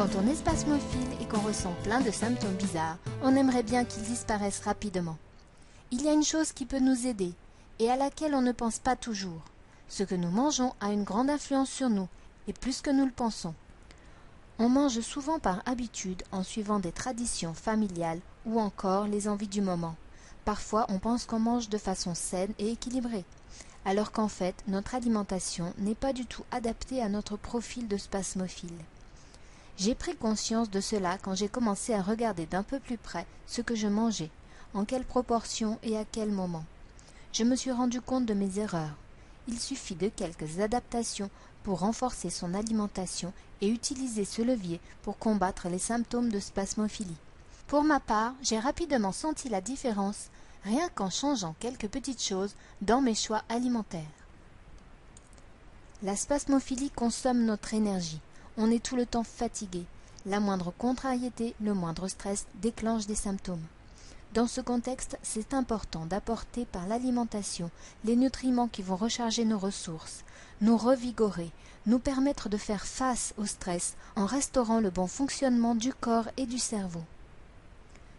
Quand on est spasmophile et qu'on ressent plein de symptômes bizarres, on aimerait bien qu'ils disparaissent rapidement. Il y a une chose qui peut nous aider et à laquelle on ne pense pas toujours. Ce que nous mangeons a une grande influence sur nous, et plus que nous le pensons. On mange souvent par habitude en suivant des traditions familiales ou encore les envies du moment. Parfois, on pense qu'on mange de façon saine et équilibrée, alors qu'en fait, notre alimentation n'est pas du tout adaptée à notre profil de spasmophile. J'ai pris conscience de cela quand j'ai commencé à regarder d'un peu plus près ce que je mangeais, en quelle proportion et à quel moment. Je me suis rendu compte de mes erreurs. Il suffit de quelques adaptations pour renforcer son alimentation et utiliser ce levier pour combattre les symptômes de spasmophilie. Pour ma part, j'ai rapidement senti la différence rien qu'en changeant quelques petites choses dans mes choix alimentaires. La spasmophilie consomme notre énergie. On est tout le temps fatigué. La moindre contrariété, le moindre stress déclenche des symptômes. Dans ce contexte, c'est important d'apporter par l'alimentation les nutriments qui vont recharger nos ressources, nous revigorer, nous permettre de faire face au stress en restaurant le bon fonctionnement du corps et du cerveau.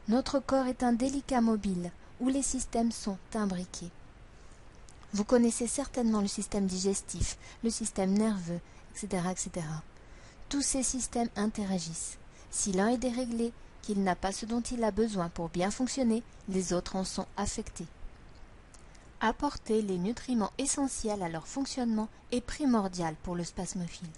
Notre corps est un délicat mobile où les systèmes sont imbriqués. Vous connaissez certainement le système digestif, le système nerveux, etc., etc. Tous ces systèmes interagissent. Si l'un est déréglé, qu'il n'a pas ce dont il a besoin pour bien fonctionner, les autres en sont affectés. Apporter les nutriments essentiels à leur fonctionnement est primordial pour le spasmophile.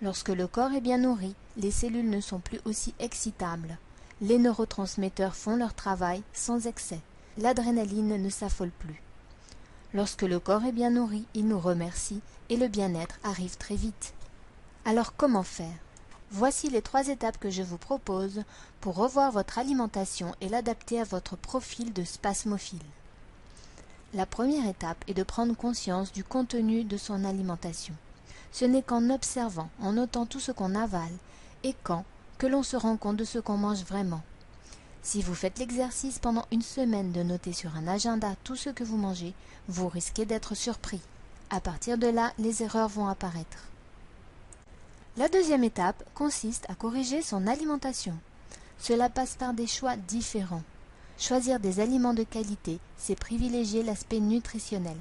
Lorsque le corps est bien nourri, les cellules ne sont plus aussi excitables. Les neurotransmetteurs font leur travail sans excès. L'adrénaline ne s'affole plus. Lorsque le corps est bien nourri, il nous remercie et le bien-être arrive très vite. Alors comment faire ? Voici les 3 étapes que je vous propose pour revoir votre alimentation et l'adapter à votre profil de spasmophile. La première étape est de prendre conscience du contenu de son alimentation. Ce n'est qu'en observant, en notant tout ce qu'on avale et quand, que l'on se rend compte de ce qu'on mange vraiment. Si vous faites l'exercice pendant une semaine de noter sur un agenda tout ce que vous mangez, vous risquez d'être surpris. À partir de là, les erreurs vont apparaître. La deuxième étape consiste à corriger son alimentation. Cela passe par des choix différents. Choisir des aliments de qualité, c'est privilégier l'aspect nutritionnel.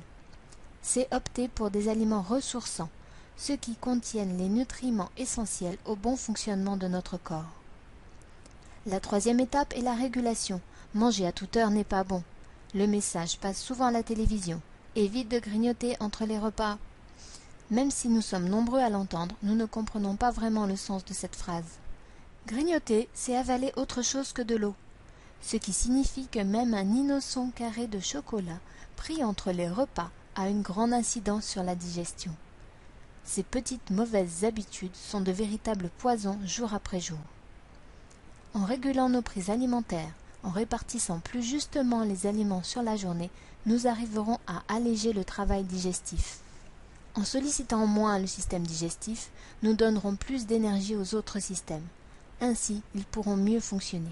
C'est opter pour des aliments ressourçants, ceux qui contiennent les nutriments essentiels au bon fonctionnement de notre corps. La troisième étape est la régulation. Manger à toute heure n'est pas bon. Le message passe souvent à la télévision. Évite de grignoter entre les repas. Même si nous sommes nombreux à l'entendre, nous ne comprenons pas vraiment le sens de cette phrase. Grignoter, c'est avaler autre chose que de l'eau, ce qui signifie que même un innocent carré de chocolat pris entre les repas a une grande incidence sur la digestion. Ces petites mauvaises habitudes sont de véritables poisons jour après jour. En régulant nos prises alimentaires, en répartissant plus justement les aliments sur la journée, nous arriverons à alléger le travail digestif. En sollicitant moins le système digestif, nous donnerons plus d'énergie aux autres systèmes. Ainsi, ils pourront mieux fonctionner.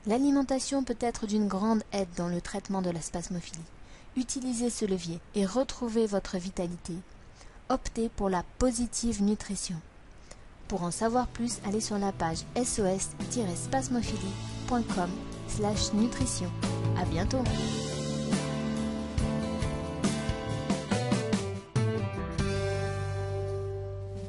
L'alimentation peut être d'une grande aide dans le traitement de la spasmophilie. Utilisez ce levier et retrouvez votre vitalité. Optez pour la positive nutrition. Pour en savoir plus, allez sur la page sos-spasmophilie.com/nutrition. À bientôt.